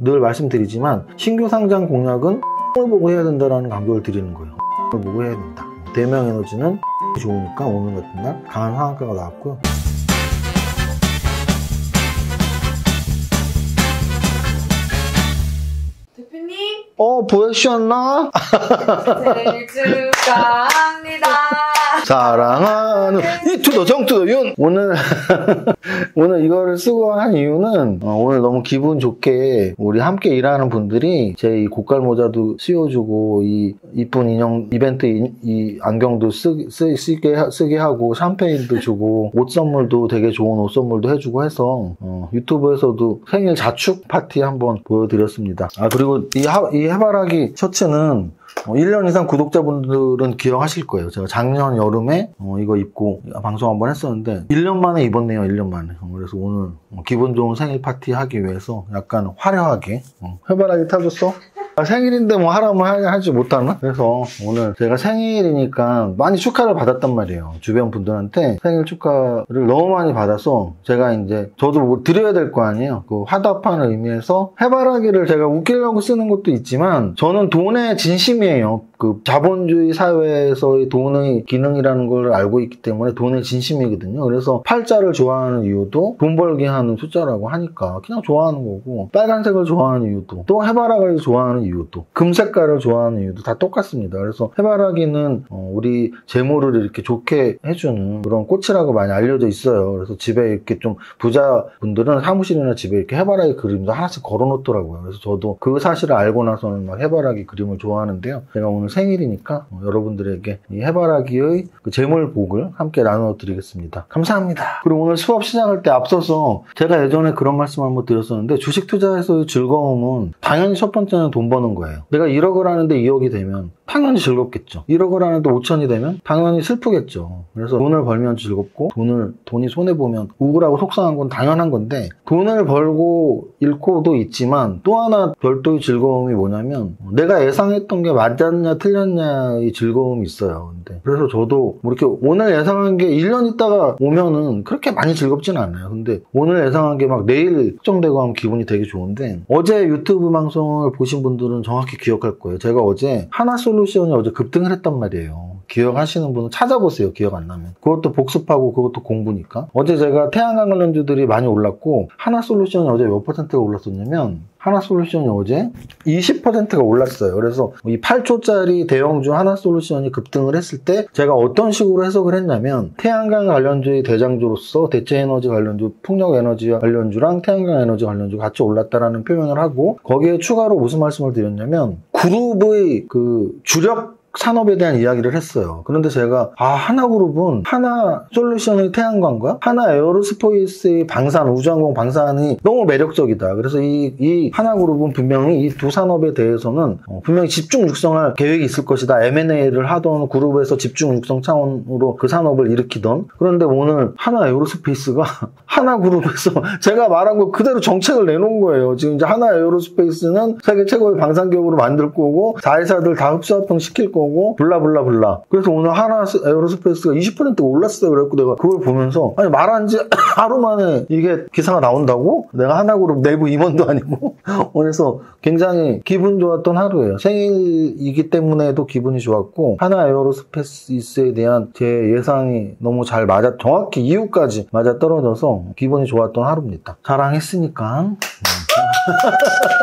늘 말씀드리지만 신규 상장 공략은 을 보고 해야 된다라는 강조를 드리는 거예요. 을 보고 해야 된다. 대명 에너지는 좋으니까 오늘 같은 날 강한 상한가가 나왔고요. 대표님? 보여주셨나? 생일 축하합니다. 사랑하는 이투더 정투더 윤. 오늘 이거를 쓰고 한 이유는 오늘 너무 기분 좋게 우리 함께 일하는 분들이 제 이 고깔 모자도 씌워주고 이 이쁜 인형 이벤트 이 안경도 쓰게 하고 샴페인도 주고 옷 선물도 되게 좋은 옷 선물도 해주고 해서 유튜브에서도 생일 자축 파티 한번 보여드렸습니다. 그리고 이 해바라기 셔츠는 1년 이상 구독자분들은 기억하실 거예요. 제가 작년 여름에 이거 입고 방송 한번 했었는데 1년 만에 입었네요. 1년 만에. 그래서 오늘 기분 좋은 생일 파티 하기 위해서 약간 화려하게 해바라기 타줬어? 생일인데 뭐 하라면 하지 못하나? 그래서 오늘 제가 생일이니까 많이 축하를 받았단 말이에요. 주변 분들한테 생일 축하를 너무 많이 받아서 제가 이제 저도 뭐 드려야 될 거 아니에요. 그 화답하는 의미에서 해바라기를 제가 웃기려고 쓰는 것도 있지만 저는 돈에 진심이에요. 그 자본주의 사회에서의 돈의 기능이라는 걸 알고 있기 때문에 돈에 진심이거든요. 그래서 팔자를 좋아하는 이유도 돈 벌게 하는 숫자라고 하니까 그냥 좋아하는 거고, 빨간색을 좋아하는 이유도, 또 해바라기를 좋아하는 이유도, 금색깔을 좋아하는 이유도 다 똑같습니다. 그래서 해바라기는 우리 재물을 이렇게 좋게 해주는 그런 꽃이라고 많이 알려져 있어요. 그래서 집에 이렇게 좀 부자분들은 사무실이나 집에 이렇게 해바라기 그림도 하나씩 걸어놓더라고요. 그래서 저도 그 사실을 알고 나서는 막 해바라기 그림을 좋아하는데요. 제가 오늘 생일이니까 여러분들에게 이 해바라기의 그 재물복을 함께 나누어 드리겠습니다. 감사합니다. 그리고 오늘 수업 시작할 때 앞서서 제가 예전에 그런 말씀 한번 드렸었는데, 주식 투자에서의 즐거움은 당연히 첫 번째는 돈 버는 거예요. 내가 1억을 하는데 2억이 되면 당연히 즐겁겠죠. 1억을 하는데 5천이 되면 당연히 슬프겠죠. 그래서 돈을 벌면 즐겁고 돈이 손해보면 우울하고 속상한 건 당연한 건데, 돈을 벌고 잃고도 있지만 또 하나 별도의 즐거움이 뭐냐면 내가 예상했던 게 맞았냐 틀렸냐의 즐거움이 있어요. 근데 그래서 저도 뭐 이렇게 오늘 예상한 게 1년 있다가 오면은 그렇게 많이 즐겁진 않아요. 근데 오늘 예상한 게 막 내일 확정되고 하면 기분이 되게 좋은데, 어제 유튜브 방송을 보신 분들은 정확히 기억할 거예요. 제가 어제 하나솔루션이 어제 급등을 했단 말이에요. 기억하시는 분은 찾아보세요. 기억 안 나면. 그것도 복습하고 그것도 공부니까. 어제 제가 태양광 관련주들이 많이 올랐고, 하나솔루션이 어제 몇 %가 올랐었냐면 하나솔루션이 어제 20%가 올랐어요. 그래서 이 8조짜리 대형주 하나솔루션이 급등을 했을 때 제가 어떤 식으로 해석을 했냐면, 태양광 관련주의 대장주로서 대체에너지 관련주, 풍력에너지 관련주랑 태양광 에너지 관련주 같이 올랐다라는 표현을 하고, 거기에 추가로 무슨 말씀을 드렸냐면 그룹의 그 주력 산업에 대한 이야기를 했어요. 그런데 제가 하나그룹은 하나솔루션의 태양광과 하나에어로스페이스의 방산, 우주항공 방산이 너무 매력적이다. 그래서 이 하나그룹은 분명히 이 두 산업에 대해서는 분명히 집중 육성할 계획이 있을 것이다. M&A를 하던 그룹에서 집중 육성 차원으로 그 산업을 일으키던. 그런데 오늘 하나에어로스페이스가 하나그룹에서 제가 말한 거 그대로 정책을 내놓은 거예요. 지금 이제 하나에어로스페이스는 세계 최고의 방산기업으로 만들 거고, 자회사들 다 흡수합병 시킬 거고, 블라블라블라. 그래서 오늘 하나 에어로스페이스가 20%가 올랐어요. 그래갖고 내가 그걸 보면서, 아니 말한 지 하루 만에 이게 기사가 나온다고? 내가 하나그룹 내부 임원도 아니고. 그래서 굉장히 기분 좋았던 하루예요. 생일이기 때문에도 기분이 좋았고, 하나 에어로스페이스에 대한 제 예상이 너무 잘 정확히 이유까지 맞아 떨어져서 기분이 좋았던 하루입니다. 자랑했으니까.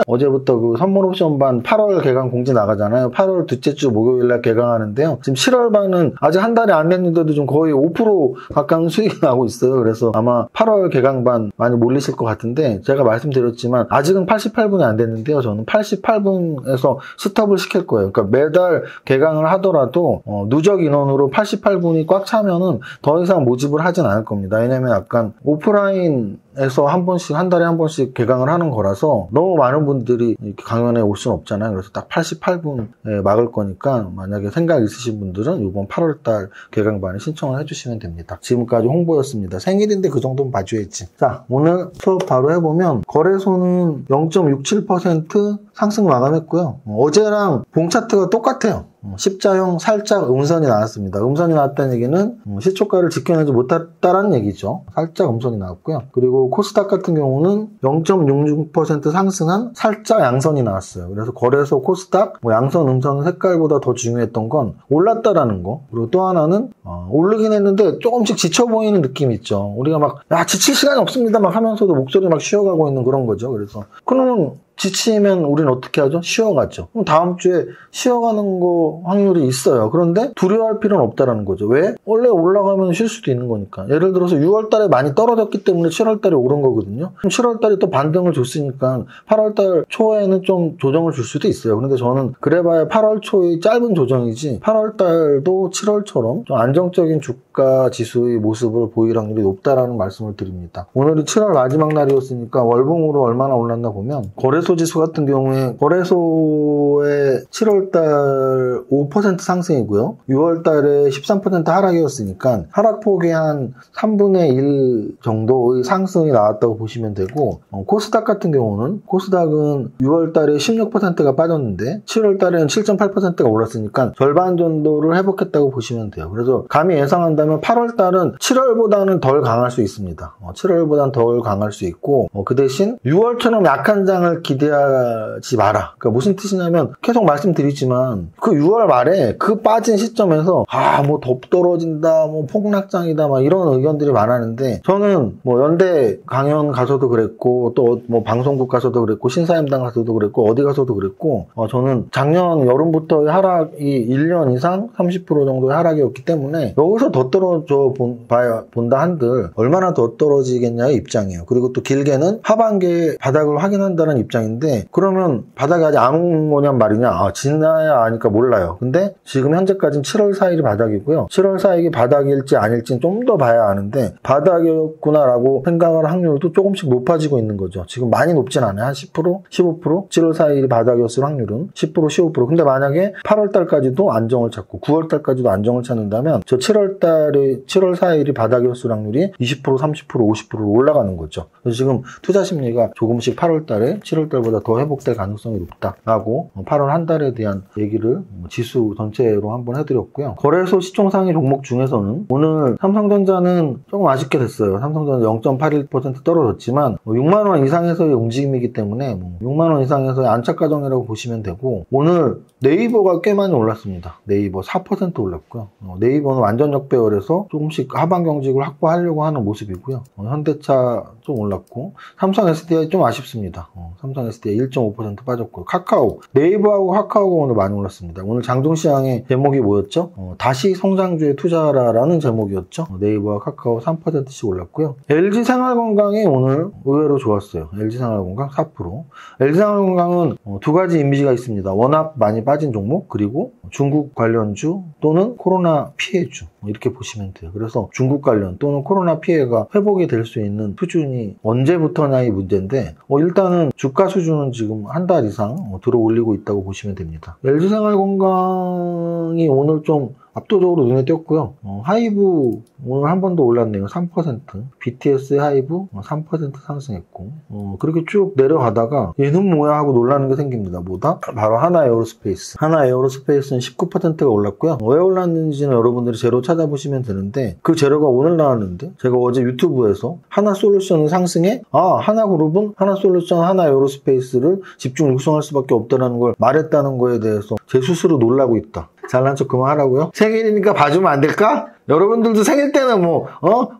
어제부터 그 선물 옵션반 8월 개강 공지 나가잖아요. 8월 둘째 주 목요일날 개강하는데요. 지금 7월반은 아직 한 달이 안 됐는데도 좀 거의 5% 가까운 수익이 나고 있어요. 그래서 아마 8월 개강반 많이 몰리실 것 같은데, 제가 말씀드렸지만 아직은 88분이 안 됐는데요. 저는 88분에서 스톱을 시킬 거예요. 그러니까 매달 개강을 하더라도 누적 인원으로 88분이 꽉 차면은 더 이상 모집을 하진 않을 겁니다. 왜냐면 약간 오프라인에서 한 달에 한 번씩 개강을 하는 거라서 너무 많은 분들이 이렇게 강연에 올 수는 없잖아요. 그래서 딱 88분에 막을 거니까 만약에 생각 있으신 분들은 이번 8월달 개강반에 신청을 해주시면 됩니다. 지금까지 홍보였습니다. 생일인데 그 정도는 봐줘야지. 자, 오늘 수업 바로 해보면 거래소는 0.67% 상승 마감했고요. 어제랑 봉 차트가 똑같아요. 십자형 살짝 음선이 나왔습니다. 음선이 나왔다는 얘기는 시초가를 지켜내지 못했다라는 얘기죠. 살짝 음선이 나왔고요. 그리고 코스닥 같은 경우는 0.66% 상승한 살짝 양선이 나왔어요. 그래서 거래소 코스닥 양선 음선 색깔보다 더 중요했던 건 올랐다라는 거. 그리고 또 하나는 오르긴 했는데 조금씩 지쳐 보이는 느낌이 있죠. 우리가 막 지칠 시간이 없습니다 막 하면서도 목소리 막 쉬어가고 있는 그런 거죠. 그래서 그러면 지치면 우리는 어떻게 하죠? 쉬어가죠. 그럼 다음 주에 쉬어가는 거 확률이 있어요. 그런데 두려워할 필요는 없다라는 거죠. 왜? 원래 올라가면 쉴 수도 있는 거니까. 예를 들어서 6월 달에 많이 떨어졌기 때문에 7월 달에 오른 거거든요. 그럼 7월 달에 또 반등을 줬으니까 8월 달 초에는 좀 조정을 줄 수도 있어요. 그런데 저는 그래봐야 8월 초의 짧은 조정이지 8월 달도 7월처럼 좀 안정적인 주가 지수의 모습을 보일 확률이 높다라는 말씀을 드립니다. 오늘이 7월 마지막 날이었으니까 월봉으로 얼마나 올랐나 보면 거래소 지수 같은 경우에 거래소의 7월달 5% 상승이고요. 6월달에 13% 하락이었으니까 하락폭이 한 3분의 1 정도의 상승이 나왔다고 보시면 되고 코스닥 같은 경우는 코스닥은 6월달에 16%가 빠졌는데 7월달에는 7.8%가 올랐으니까 절반 정도를 회복했다고 보시면 돼요. 그래서 감히 예상한다면 8월달은 7월보다는 덜 강할 수 있습니다. 7월보다는 덜 강할 수 있고 그 대신 6월처럼 약한 장을 기대하지 마라. 그러니까 무슨 뜻이냐면 계속 말씀드리지만 그 6월 말에 그 빠진 시점에서 뭐 더 떨어진다, 뭐 폭락장이다, 막 이런 의견들이 많았는데 저는 뭐 연대 강연 가서도 그랬고 또 뭐 방송국 가서도 그랬고 신사임당 가서도 그랬고 어디 가서도 그랬고 저는 작년 여름부터의 하락이 1년 이상 30% 정도의 하락이었기 때문에 여기서 더 떨어져 본다 한들 얼마나 더 떨어지겠냐의 입장이에요. 그리고 또 길게는 하반기에 바닥을 확인한다는 입장인데 그러면 바닥이 아직 안 온 거냔 말이냐. 지나야 아니까 몰라요. 근데 지금 현재까지는 7월 4일이 바닥이고요. 7월 4일이 바닥일지 아닐지는 좀 더 봐야 아는데 바닥이었구나라고 생각할 확률도 조금씩 높아지고 있는 거죠. 지금 많이 높진 않아요. 한 10%? 15%? 7월 4일이 바닥이었을 확률은 10%, 15%. 근데 만약에 8월 달까지도 안정을 찾고 9월 달까지도 안정을 찾는다면 저 7월 4일이 바닥이었을 확률이 20%, 30%, 50%로 올라가는 거죠. 그래서 지금 투자 심리가 조금씩 8월 달에 7월 달보다 더 회복될 가능성이 높다라고 8월 한 달에 대한 얘기를 지수 전체로 한번 해드렸고요. 거래소 시총상위 종목 중에서는 오늘 삼성전자는 조금 아쉽게 됐어요. 삼성전자 0.81% 떨어졌지만 6만 원 이상에서의 움직임이기 때문에 6만 원 이상에서의 안착 과정이라고 보시면 되고 오늘 네이버가 꽤 많이 올랐습니다. 네이버 4% 올랐고요. 네이버는 완전 역배열에서 조금씩 하방 경직을 확보하려고 하는 모습이고요. 현대차 좀 올랐고 삼성 SDI 좀 아쉽습니다. 삼성 SDI 1.5% 빠졌고요. 카카오, 네이버하고 카카오가 오늘 많이 올랐습니다. 오늘 장중시장의 제목이 뭐였죠? 다시 성장주에 투자라라는 제목이었죠. 네이버와 카카오 3%씩 올랐고요. LG생활건강이 오늘 의외로 좋았어요. LG생활건강 4%. LG생활건강은 두 가지 이미지가 있습니다. 워낙 많이 빠진 종목 그리고 중국 관련주 또는 코로나 피해주 이렇게 보시면 돼요. 그래서 중국 관련 또는 코로나 피해가 회복이 될 수 있는 수준이 언제부터냐의 문제인데 일단은 주가 수준은 지금 한 달 이상 들어 올리고 있다고 보시면 됩니다. LG생활건강이 오늘 좀 압도적으로 눈에 띄었고요. 하이브 오늘 한 번 더 올랐네요. 3%. BTS의 하이브 3% 상승했고 그렇게 쭉 내려가다가 얘는 뭐야 하고 놀라는 게 생깁니다. 뭐다? 바로 하나에어로스페이스. 하나에어로스페이스는 19%가 올랐고요. 왜 올랐는지는 여러분들이 재료 찾아보시면 되는데 그 재료가 오늘 나왔는데 제가 어제 유튜브에서 하나솔루션은 상승해? 하나그룹은 하나솔루션, 하나에어로스페이스를 집중 육성할 수밖에 없다는 걸 말했다는 거에 대해서 제 스스로 놀라고 있다. 잘난 척 그만하라고요? 생일이니까 봐주면 안 될까? 여러분들도 생일 때는 뭐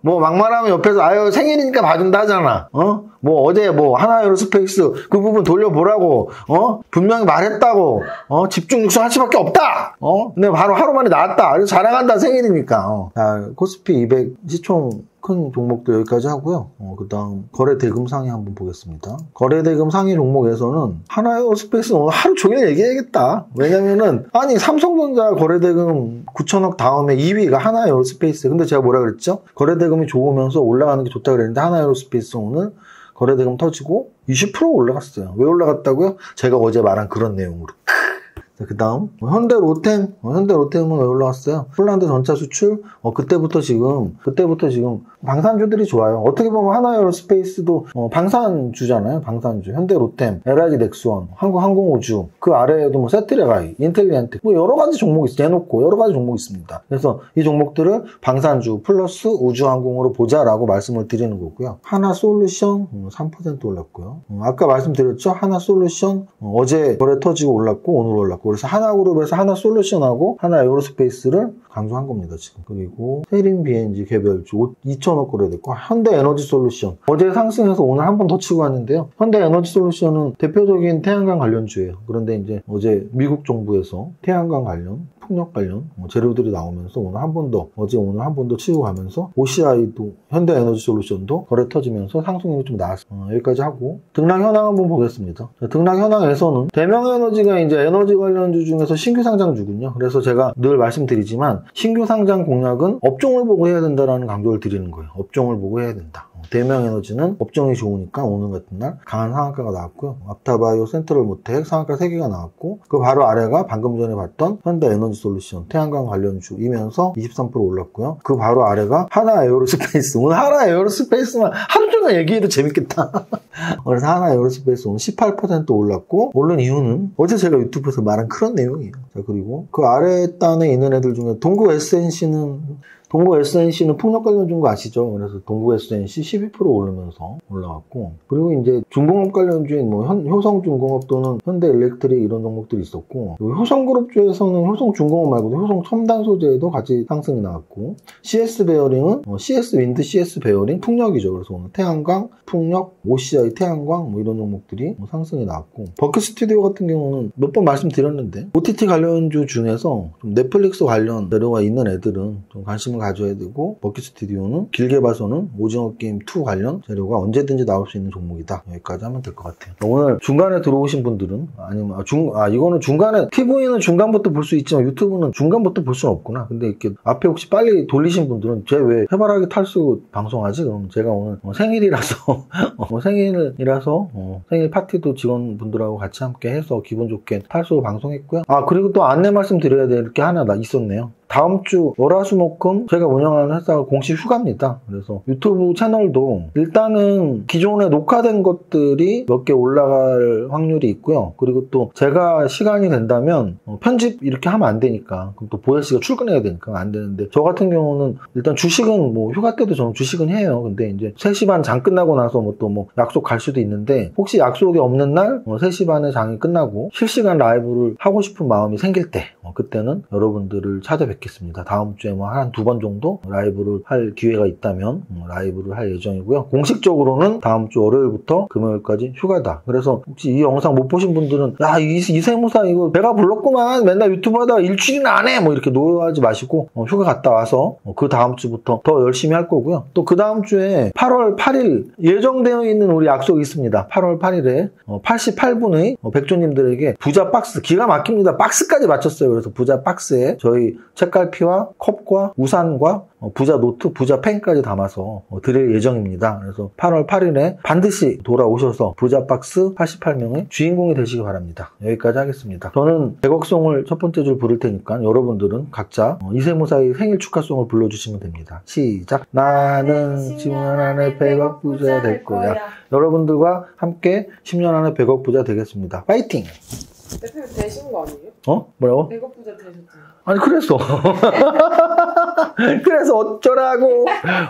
막말하면 옆에서 생일이니까 봐준다 하잖아. 어제 하나에어로스페이스 그 부분 돌려보라고 분명히 말했다고 집중 육성할 수밖에 없다. 근데 바로 하루 만에 나왔다. 그래서 자랑한다 생일이니까. 자, 코스피 200 시총 큰 종목도 여기까지 하고요. 그 다음 거래대금 상위 한번 보겠습니다. 거래대금 상위 종목에서는 하나에어로스페이스는 오늘 하루 종일 얘기해야겠다. 왜냐면은 삼성전자 거래대금 9천억 다음에 2위가 하나에어로스페이스. 근데 제가 뭐라 그랬죠? 거래대금이 좋으면서 올라가는 게 좋다 그랬는데 하나에어로스페이스 오늘 거래대금 터지고 20% 올라갔어요. 왜 올라갔다고요? 제가 어제 말한 그런 내용으로. 그 다음 현대로템은 왜 올라왔어요? 폴란드 전차 수출 그때부터 지금 방산주들이 좋아요. 어떻게 보면 하나에어로스페이스도 방산주잖아요. 방산주. 현대로템, LIG 넥스원, 한국항공우주, 그 아래에도 뭐 세트레가이, 인텔리엔트, 뭐 여러 가지 종목이 있어요. 대놓고 여러 가지 종목이 있습니다. 그래서 이 종목들을 방산주 플러스 우주항공으로 보자라고 말씀을 드리는 거고요. 하나솔루션 3% 올랐고요. 아까 말씀드렸죠? 하나솔루션 어제 거래 터지고 올랐고 오늘 올랐고, 그래서 하나그룹에서 하나솔루션하고 하나에어로스페이스를 강조한 겁니다, 지금. 그리고 세린 BNG 개별주 2,000억 거래됐고, 현대에너지솔루션 어제 상승해서 오늘 한 번 더 치고 왔는데요. 현대에너지솔루션은 대표적인 태양광 관련주예요. 그런데 이제 어제 미국 정부에서 태양광 관련, 풍력 관련 재료들이 나오면서 오늘 한 번 더, 어제 오늘 한 번 더 치고 가면서 OCI도 현대에너지솔루션도 거래 터지면서 상승률이 좀 나왔습니다. 여기까지 하고 등락 현황 한번 보겠습니다. 등락 현황에서는 대명에너지가 이제 에너지 관련주 중에서 신규 상장주군요. 그래서 제가 늘 말씀드리지만 신규 상장 공략은 업종을 보고 해야 된다라는 강조를 드리는 거예요. 업종을 보고 해야 된다. 대명에너지는 업종이 좋으니까 오늘 같은 날 강한 상한가가 나왔고요. 앞타바이오, 센트럴모텍 상한가 3개가 나왔고, 그 바로 아래가 방금 전에 봤던 현대에너지솔루션 태양광 관련주이면서 23% 올랐고요. 그 바로 아래가 하나에어로스페이스. 오늘 하나에어로스페이스만 하루 종일 얘기해도 재밌겠다. 그래서 하나에어로스페이스 오늘 18% 올랐고, 오른 이유는 어제 제가 유튜브에서 말한 그런 내용이에요. 자, 그리고 그 아래 단에 있는 애들 중에 동구 SNC는 폭력 관련주인 거 아시죠? 그래서 동구 SNC 12% 오르면서 올라왔고, 그리고 이제 중공업 관련주인 뭐 효성중공업 또는 현대일렉트릭 이런 종목들이 있었고, 효성그룹주에서는 효성중공업 말고도 효성첨단소재도 같이 상승이 나왔고, CS 베어링은 CS 윈드, CS 베어링, 풍력이죠. 그래서 오늘 태양광, 풍력, OCI 태양광 뭐 이런 종목들이 상승이 나왔고, 버크스튜디오 같은 경우는 몇 번 말씀드렸는데 OTT 관련주 중에서 좀 넷플릭스 관련 재료가 있는 애들은 좀 관심을 가져야 되고, 버킷스튜디오는 길게 봐서는 오징어 게임 2 관련 재료가 언제든지 나올 수 있는 종목이다. 여기까지 하면 될 것 같아요. 오늘 중간에 들어오신 분들은, 아니면 이거는 중간에, TV는 중간부터 볼 수 있지만 유튜브는 중간부터 볼 수는 없구나. 근데 이렇게 앞에 혹시 빨리 돌리신 분들은 쟤 왜 해바라기 탈수 방송하지? 그럼 제가 오늘 생일이라서 생일 파티도 직원분들하고 같이 함께 해서 기분 좋게 탈수 방송했고요. 그리고 또 안내 말씀 드려야 될 게 하나 있었네요. 다음 주 월화수목금 제가 운영하는 회사가 공식 휴가입니다. 그래서 유튜브 채널도 일단은 기존에 녹화된 것들이 몇 개 올라갈 확률이 있고요. 그리고 또 제가 시간이 된다면 편집 이렇게 하면 안 되니까, 그럼 또 보혜씨가 출근해야 되니까 안 되는데, 저 같은 경우는 일단 주식은 뭐 휴가 때도 저는 주식은 해요. 근데 이제 3시 반 장 끝나고 나서 뭐 약속 갈 수도 있는데, 혹시 약속이 없는 날 3시 반에 장이 끝나고 실시간 라이브를 하고 싶은 마음이 생길 때 그때는 여러분들을 찾아뵙겠습니다. 다음 주에 뭐 한 2번 정도 라이브를 할 기회가 있다면 라이브를 할 예정이고요. 공식적으로는 다음 주 월요일부터 금요일까지 휴가다. 그래서 혹시 이 영상 못 보신 분들은 이 세무사 이거 배가 불렀구만, 맨날 유튜브 하다가 일주일이나 안 해, 뭐 이렇게 노여하지 마시고 휴가 갔다 와서 그 다음 주부터 더 열심히 할 거고요. 또 그 다음 주에 8월 8일 예정되어 있는 우리 약속이 있습니다. 8월 8일에 88분의 백조님들에게 부자 박스, 기가 막힙니다. 박스까지 맞췄어요. 그래서 부자 박스에 저희 책갈피와 컵과 우산과 부자 노트, 부자 펜까지 담아서 드릴 예정입니다. 그래서 8월 8일에 반드시 돌아오셔서 부자 박스 88명의 주인공이 되시기 바랍니다. 여기까지 하겠습니다. 저는 100억송을 첫 번째 줄 부를 테니까 여러분들은 각자 이세무사의 생일 축하송을 불러주시면 됩니다. 시작! 나는 10년 안에 100억 부자 될 거야. 여러분들과 함께 10년 안에 100억 부자 되겠습니다. 파이팅! 대표님 되신 거 아니에요? 뭐라고? 100억 부자 되셨잖아요. 아니 그래서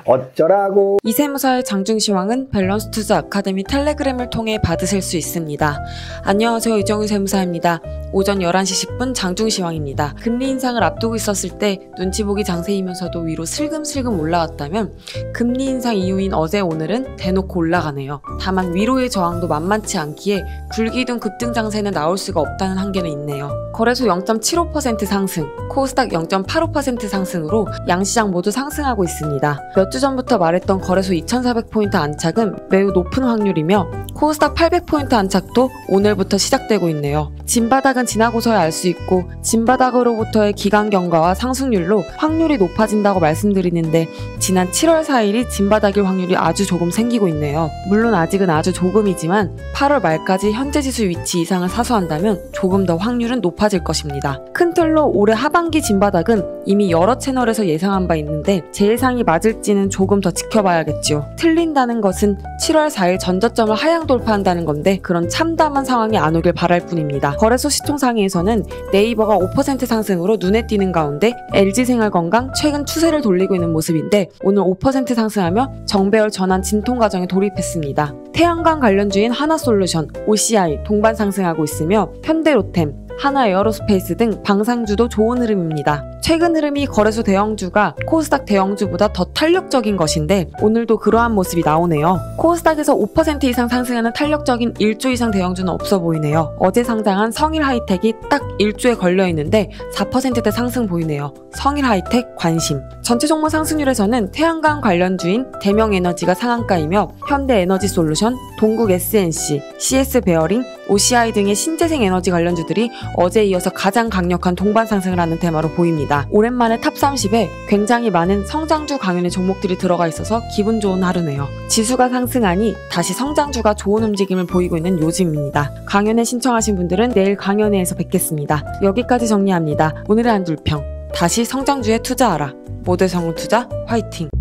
어쩌라고. 이세무사의 장중시황은 밸런스 투자 아카데미 텔레그램을 통해 받으실 수 있습니다. 안녕하세요, 이정유 세무사입니다. 오전 11시 10분 장중시황입니다. 금리 인상을 앞두고 있었을 때 눈치 보기 장세이면서도 위로 슬금슬금 올라왔다면, 금리 인상 이후인 어제 오늘은 대놓고 올라가네요. 다만 위로의 저항도 만만치 않기에 불기둥 급등 장세는 나올 수가 없다는 한계는 있네요. 거래소 0.75% 상승, 코스닥 0.85% 상승으로 양시장 모두 상승하고 있습니다. 몇 주 전부터 말했던 거래소 2,400포인트 안착은 매우 높은 확률이며 코스닥 800포인트 안착도 오늘부터 시작되고 있네요. 진바닥은 지나고서야 알 수 있고 진바닥으로부터의 기간 경과와 상승률로 확률이 높아진다고 말씀드리는데 지난 7월 4일이 진바닥일 확률이 아주 조금 생기고 있네요. 물론 아직은 아주 조금이지만 8월 말까지 현재 지수 위치 이상을 사수한다면 조금 더 확률은 높아질 것입니다. 큰 틀로 올해 하반기 진바닥은 이미 여러 채널에서 예상한 바 있는데 제 예상이 맞을지는 조금 더 지켜봐야겠죠. 틀린다는 것은 7월 4일 전저점을 하향 돌파한다는 건데 그런 참담한 상황이 안 오길 바랄 뿐입니다. 거래소 시총상위에서는 네이버가 5% 상승으로 눈에 띄는 가운데 LG생활건강 최근 추세를 돌리고 있는 모습인데 오늘 5% 상승하며 정배열 전환 진통 과정에 돌입했습니다. 태양광 관련주인 하나솔루션, OCI 동반 상승하고 있으며 현대로템, 하나에어로스페이스 등 방산주도 좋은 흐름입니다. 최근 흐름이 거래소 대형주가 코스닥 대형주보다 더 탄력적인 것인데 오늘도 그러한 모습이 나오네요. 코스닥에서 5% 이상 상승하는 탄력적인 1조 이상 대형주는 없어 보이네요. 어제 상장한 성일하이텍이 딱 1조에 걸려있는데 4%대 상승 보이네요. 성일하이텍 관심. 전체 종목 상승률에서는 태양광 관련주인 대명에너지가 상한가이며 현대에너지솔루션, 동국 SNC, CS베어링, OCI 등의 신재생 에너지 관련주들이 어제에 이어서 가장 강력한 동반 상승을 하는 테마로 보입니다. 오랜만에 탑 30에 굉장히 많은 성장주 강연의 종목들이 들어가 있어서 기분 좋은 하루네요. 지수가 상승하니 다시 성장주가 좋은 움직임을 보이고 있는 요즘입니다. 강연회 신청하신 분들은 내일 강연회에서 뵙겠습니다. 여기까지 정리합니다. 오늘의 한 줄평. 다시 성장주에 투자하라. 모두의 성공투자 화이팅!